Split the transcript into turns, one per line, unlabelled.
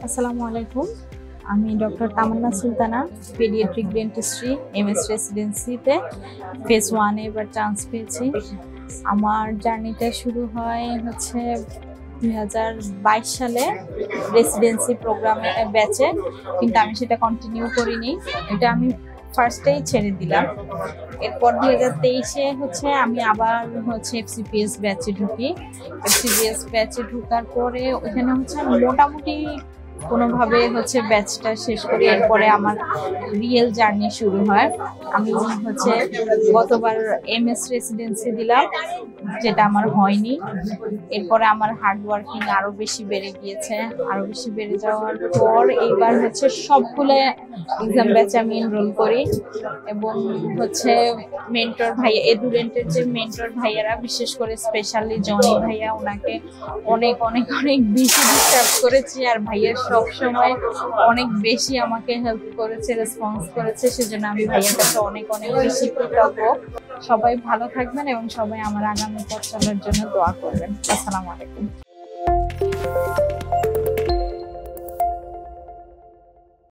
আসসালামু আলাইকুম, আমি doctor Tamanna Sultana, pediatric dentistry MS রেসিডেন্সিতে ফেজ 1-এ এবার চান্স পেয়েছি। আমার জার্নিটা শুরু হয় 2022 সালে রেসিডেন্সি প্রোগ্রামে ব্যাচে, কিন্তু আমি সেটা কন্টিনিউ করিনি, এটা আমি ফার্স্টেই ছেড়ে দিলাম। এরপর 2023-এ আমি আবার এফসিপিএস ব্যাচে ঢুকি। এফসিপিএস ব্যাচে ঢোকার পরে ওখানে মোটামুটি কোনোভাবে ব্যাচটা শেষ করি। এরপরে আমার রিয়েল জার্নি শুরু হয়। আমি গতবার এমএস রেসিডেন্সি দিলাম, যেটা আমার হয়নি। এরপরে আমার হার্ড ওয়ার্কিং আরো বেশি বেড়ে গিয়েছে। আরো বেশি বেড়ে যাওয়ার পর এইবার সবগুলো এক্সাম ব্যাচে আমি এনরোল করি এবং মেন্টর ভাইয়া, এডুরেন্টের যে মেন্টর ভাইয়ারা, বিশেষ করে স্পেশালি জনি ভাইয়া, ওনাকে অনেক অনেক অনেক বেশি ডিস্টার্ব করেছি, আর ভাইয়া সবসময় অনেক বেশি আমাকে হেল্প করেছে, রেসপন্স করেছে। সেজন্য আমি ভাইয়ার কাছে অনেক অনেক বেশি কৃতজ্ঞ। সবাই ভালো থাকবেন এবং সবাই আমার আগামী পথ চলার জন্য দোয়া করবেন। আসসালামু আলাইকুম।